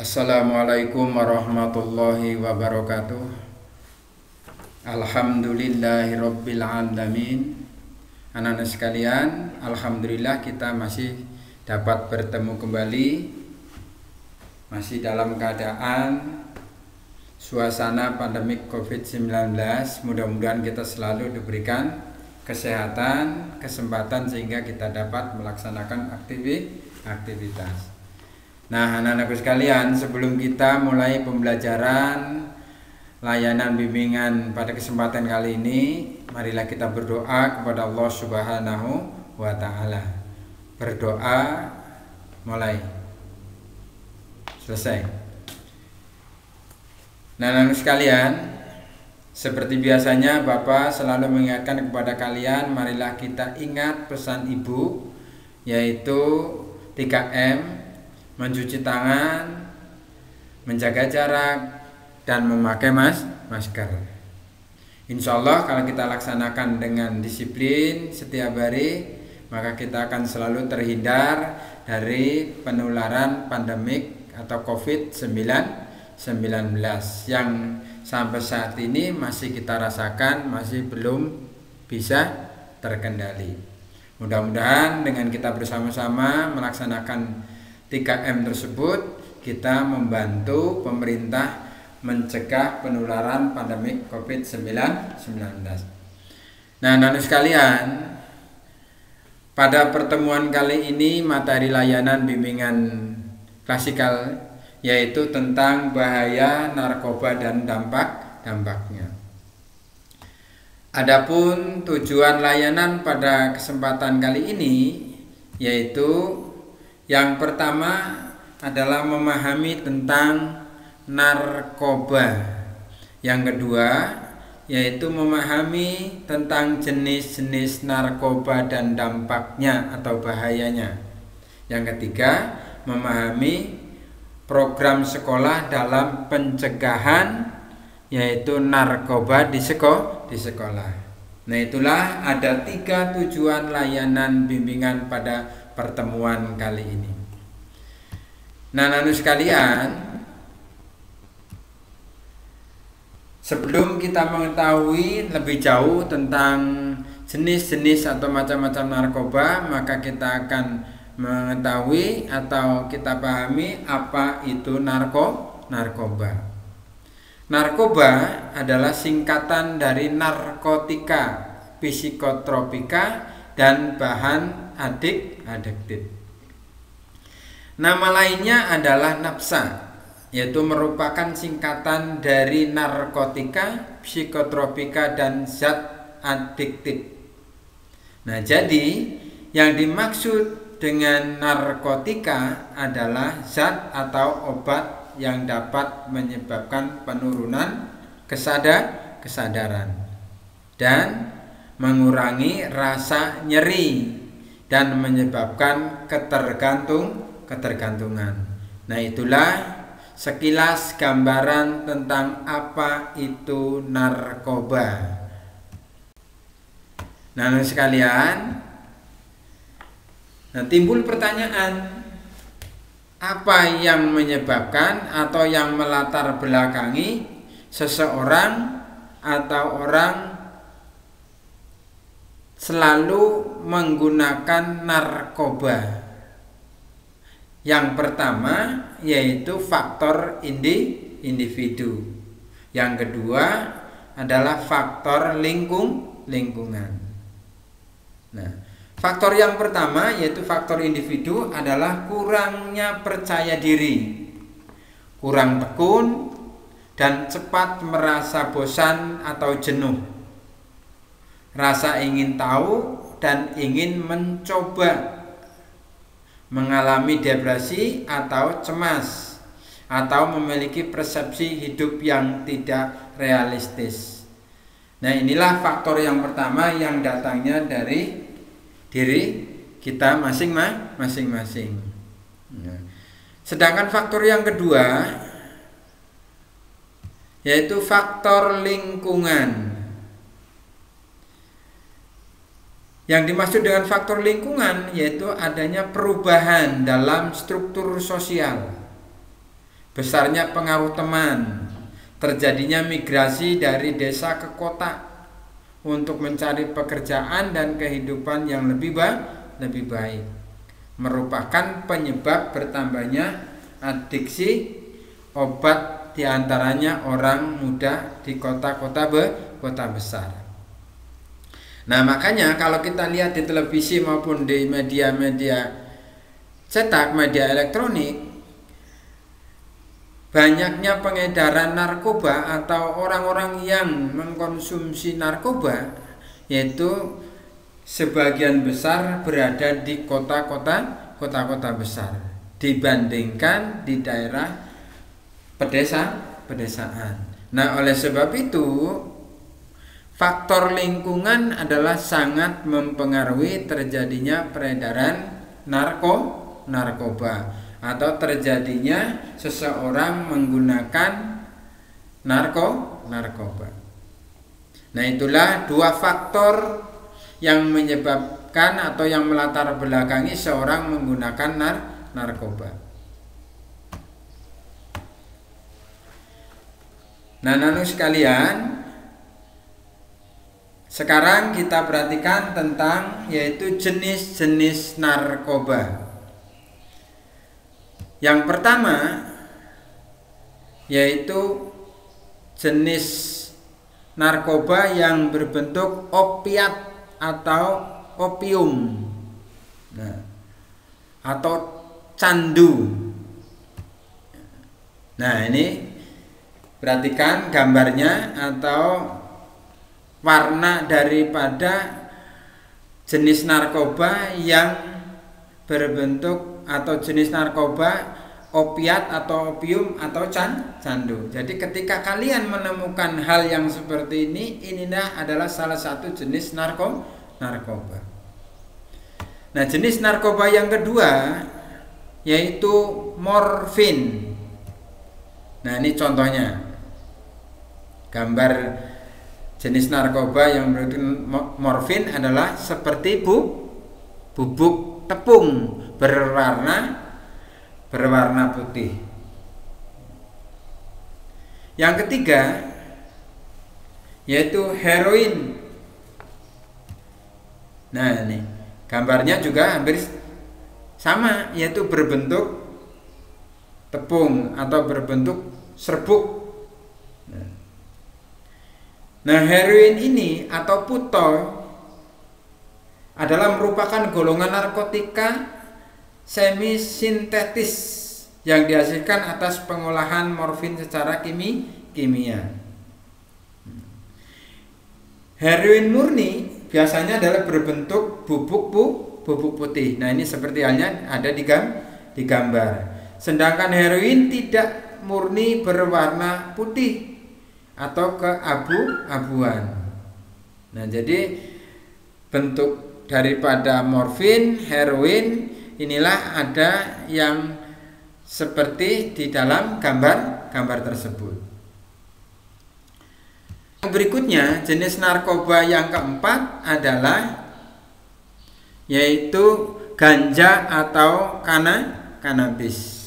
Assalamualaikum warahmatullahi wabarakatuh. Alhamdulillahirabbil alamin. Anak-anak sekalian, alhamdulillah kita masih dapat bertemu kembali, masih dalam keadaan suasana pandemik COVID-19. Mudah-mudahan kita selalu diberikan kesehatan, kesempatan sehingga kita dapat melaksanakan aktivitas. Nah, anak-anakku sekalian, sebelum kita mulai pembelajaran layanan bimbingan pada kesempatan kali ini, marilah kita berdoa kepada Allah Subhanahu wa Ta'ala. Berdoa mulai. Selesai. Nah, anak-anak sekalian, seperti biasanya Bapak selalu mengingatkan kepada kalian, marilah kita ingat pesan Ibu, yaitu 3M, mencuci tangan, menjaga jarak, dan memakai masker. Insya Allah kalau kita laksanakan dengan disiplin setiap hari, maka kita akan selalu terhindar dari penularan pandemik atau COVID-19 yang sampai saat ini masih kita rasakan masih belum bisa terkendali. Mudah-mudahan dengan kita bersama-sama melaksanakan 3M tersebut, kita membantu pemerintah mencegah penularan pandemik COVID-19. Nah, anak-anak sekalian, pada pertemuan kali ini materi layanan bimbingan klasikal yaitu tentang bahaya narkoba dan dampak-dampaknya. Adapun tujuan layanan pada kesempatan kali ini yaitu yang pertama adalah memahami tentang narkoba. Yang kedua yaitu memahami tentang jenis-jenis narkoba dan dampaknya atau bahayanya. Yang ketiga, memahami program sekolah dalam pencegahan yaitu narkoba di sekolah. Nah, itulah ada 3 tujuan layanan bimbingan pada pertemuan kali ini. Nah, anak-anak sekalian, sebelum kita mengetahui lebih jauh tentang jenis-jenis atau macam-macam narkoba, maka kita akan mengetahui atau kita pahami apa itu narkoba. Narkoba adalah singkatan dari narkotika, psikotropika, dan bahan adiktif. Nama lainnya adalah nafsa, yaitu merupakan singkatan dari narkotika, psikotropika, dan zat adiktif. Nah, jadi yang dimaksud dengan narkotika adalah zat atau obat yang dapat menyebabkan penurunan kesadaran dan mengurangi rasa nyeri dan menyebabkan ketergantungan. Nah, itulah sekilas gambaran tentang apa itu narkoba. Nah, sekalian, timbul pertanyaan, apa yang menyebabkan atau yang melatar belakangi seseorang atau orang selalu menggunakan narkoba? Yang pertama yaitu faktor individu. Yang kedua adalah faktor lingkungan. Nah, faktor yang pertama yaitu faktor individu adalah kurangnya percaya diri, kurang tekun, dan cepat merasa bosan atau jenuh. Rasa ingin tahu dan ingin mencoba, mengalami depresi atau cemas, atau memiliki persepsi hidup yang tidak realistis. Nah, inilah faktor yang pertama yang datangnya dari diri kita masing-masing. Nah, sedangkan faktor yang kedua yaitu faktor lingkungan. Yang dimaksud dengan faktor lingkungan yaitu adanya perubahan dalam struktur sosial, besarnya pengaruh teman, terjadinya migrasi dari desa ke kota untuk mencari pekerjaan dan kehidupan yang lebih baik, merupakan penyebab bertambahnya adiksi obat diantaranya orang muda di kota-kota besar. Nah, makanya kalau kita lihat di televisi maupun di media-media cetak, media elektronik, banyaknya pengedaran narkoba atau orang-orang yang mengkonsumsi narkoba, yaitu sebagian besar berada di kota-kota besar dibandingkan di daerah pedesaan. Nah, oleh sebab itu faktor lingkungan adalah sangat mempengaruhi terjadinya peredaran narkoba atau terjadinya seseorang menggunakan narkoba. Nah, itulah dua faktor yang menyebabkan atau yang melatar belakangi seorang menggunakan narkoba. Nah, nanu sekalian, sekarang kita perhatikan tentang yaitu jenis-jenis narkoba. Yang pertama yaitu jenis narkoba yang berbentuk opiat atau opium, atau candu. Nah, ini perhatikan gambarnya atau warna daripada jenis narkoba yang berbentuk atau jenis narkoba opiat atau opium atau candu. Jadi ketika kalian menemukan hal yang seperti ini, inilah adalah salah satu jenis narkoba. Nah, jenis narkoba yang kedua yaitu morfin. Nah, ini contohnya. Gambar jenis narkoba yang berarti morfin adalah seperti bubuk tepung berwarna putih. Yang ketiga yaitu heroin. Nah, ini gambarnya juga hampir sama, yaitu berbentuk tepung atau berbentuk serbuk. Nah, heroin ini atau putol adalah merupakan golongan narkotika semi-sintetis yang dihasilkan atas pengolahan morfin secara kimia. Heroin murni biasanya adalah berbentuk bubuk putih. Nah, ini seperti halnya ada di gambar. Sedangkan heroin tidak murni berwarna putih atau keabu-abuan. Nah, jadi bentuk daripada morfin, heroin inilah ada yang seperti di dalam gambar tersebut. Berikutnya, jenis narkoba yang keempat adalah yaitu ganja atau kanabis.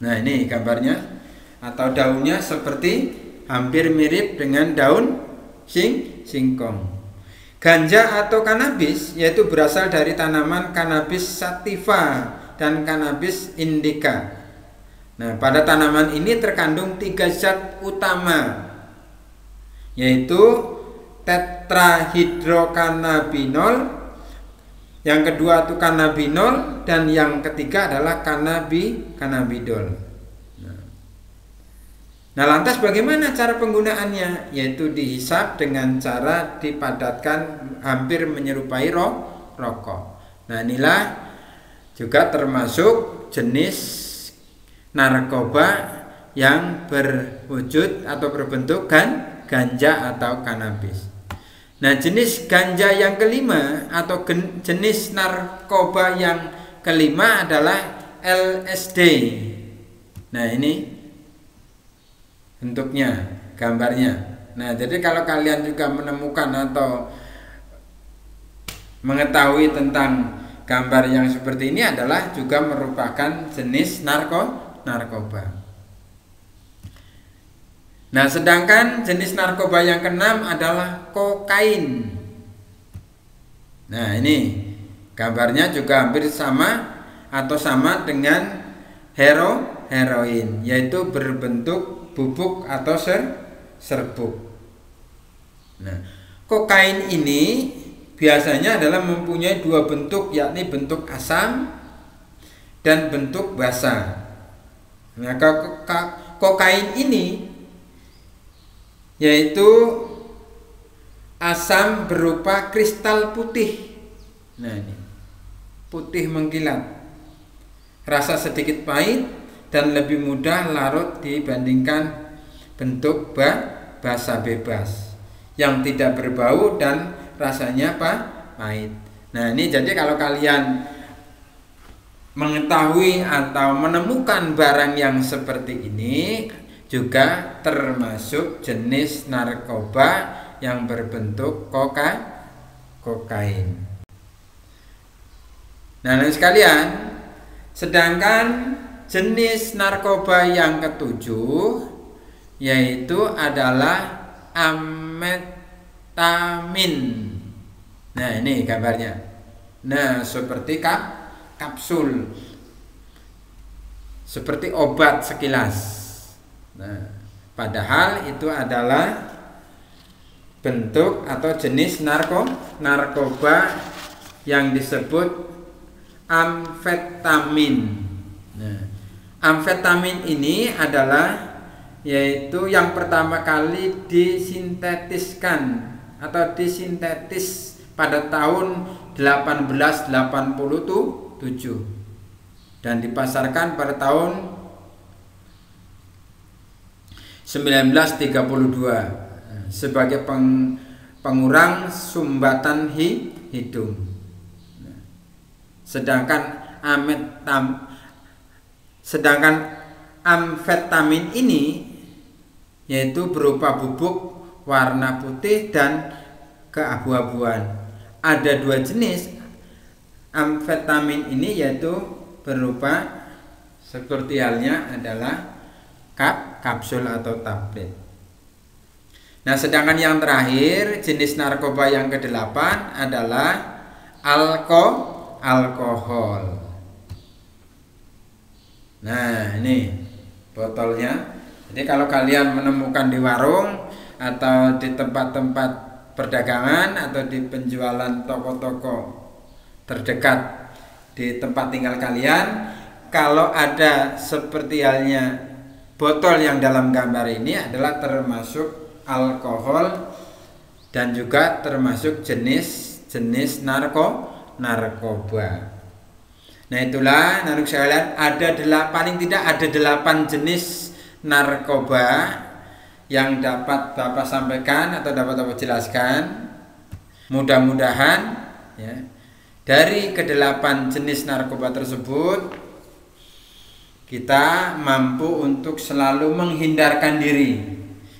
Nah, ini gambarnya atau daunnya seperti hampir mirip dengan daun singkong. Ganja atau kanabis yaitu berasal dari tanaman Cannabis sativa dan Cannabis indica. Nah, pada tanaman ini terkandung 3 zat utama, yaitu tetrahidrocannabinol, yang kedua itu cannabinol, dan yang ketiga adalah cannabidol. Nah, lantas bagaimana cara penggunaannya? Yaitu dihisap dengan cara dipadatkan hampir menyerupai rokok. Nah, inilah juga termasuk jenis narkoba yang berwujud atau berbentuk ganja atau kanabis. Nah, jenis ganja yang kelima atau jenis narkoba yang kelima adalah LSD. Nah, ini bentuknya, gambarnya. Nah, jadi kalau kalian juga menemukan atau mengetahui tentang gambar yang seperti ini adalah juga merupakan jenis narkoba. Nah, sedangkan jenis narkoba yang keenam adalah kokain. Nah, ini gambarnya juga hampir sama atau sama dengan heroin, yaitu berbentuk bubuk atau serbuk. Nah, kokain ini biasanya adalah mempunyai dua bentuk, yakni bentuk asam dan bentuk basa. Nah, kokain ini yaitu asam berupa kristal putih. Nah, ini putih mengkilat, rasa sedikit pahit dan lebih mudah larut dibandingkan bentuk basa bebas yang tidak berbau dan rasanya pahit. Nah, ini jadi kalau kalian mengetahui atau menemukan barang yang seperti ini, juga termasuk jenis narkoba yang berbentuk kokain. Nah, sekalian, sedangkan jenis narkoba yang ketujuh yaitu adalah amfetamin. Nah, ini gambarnya. Nah, seperti kapsul, seperti obat sekilas. Nah, padahal itu adalah bentuk atau jenis narkoba yang disebut amfetamin. Nah, amfetamin ini adalah yaitu yang pertama kali disintetiskan atau disintetis pada tahun 1887 dan dipasarkan pada tahun 1932 sebagai pengurang sumbatan hidung. Sedangkan amfetamin ini yaitu berupa bubuk warna putih dan keabu-abuan. Ada dua jenis amfetamin ini, yaitu berupa seperti halnya adalah kapsul atau tablet. Nah, sedangkan yang terakhir jenis narkoba yang ke-8 adalah alkohol. Nah, ini botolnya. Jadi kalau kalian menemukan di warung atau di tempat-tempat perdagangan atau di penjualan toko-toko terdekat di tempat tinggal kalian, kalau ada seperti halnya botol yang dalam gambar ini adalah termasuk alkohol dan juga termasuk jenis narkoba. Nah, itulah anak sekalian, paling tidak ada 8 jenis narkoba yang dapat Bapak sampaikan atau dapat Bapak jelaskan. Mudah-mudahan ya, dari ke-8 jenis narkoba tersebut kita mampu untuk selalu menghindarkan diri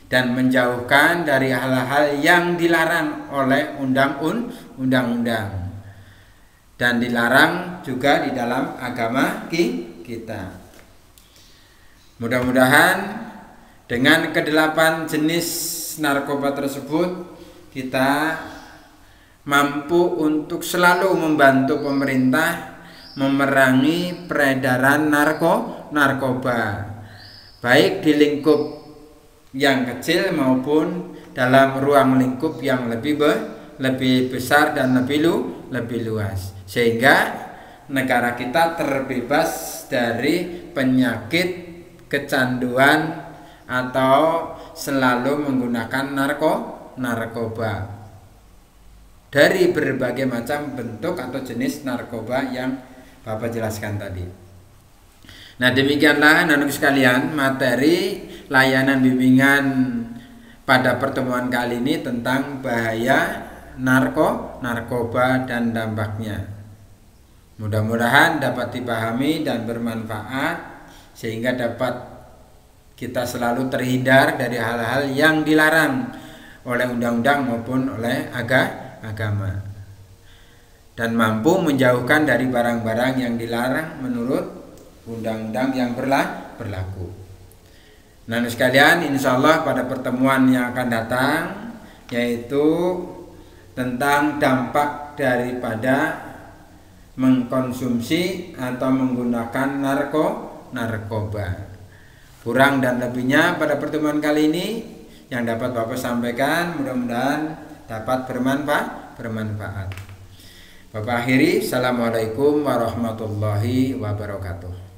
dan menjauhkan dari hal-hal yang dilarang oleh undang-undang dan dilarang juga di dalam agama kita. Mudah-mudahan dengan ke-8 jenis narkoba tersebut kita mampu untuk selalu membantu pemerintah memerangi peredaran narkoba, baik di lingkup yang kecil maupun dalam ruang lingkup yang lebih besar dan lebih luas, sehingga negara kita terbebas dari penyakit kecanduan atau selalu menggunakan narkoba dari berbagai macam bentuk atau jenis narkoba yang Bapak jelaskan tadi. Nah, demikianlah anak-anak sekalian materi layanan bimbingan pada pertemuan kali ini tentang bahaya narkoba dan dampaknya. Mudah-mudahan dapat dipahami dan bermanfaat sehingga dapat kita selalu terhindar dari hal-hal yang dilarang oleh undang-undang maupun oleh agama. dan mampu menjauhkan dari barang-barang yang dilarang menurut undang-undang yang berlaku. Nah sekalian, insya Allah pada pertemuan yang akan datang, yaitu tentang dampak daripada mengkonsumsi atau menggunakan narkoba. Kurang dan lebihnya pada pertemuan kali ini yang dapat Bapak sampaikan, mudah-mudahan dapat bermanfaat. Bapak akhiri, Assalamualaikum warahmatullahi wabarakatuh.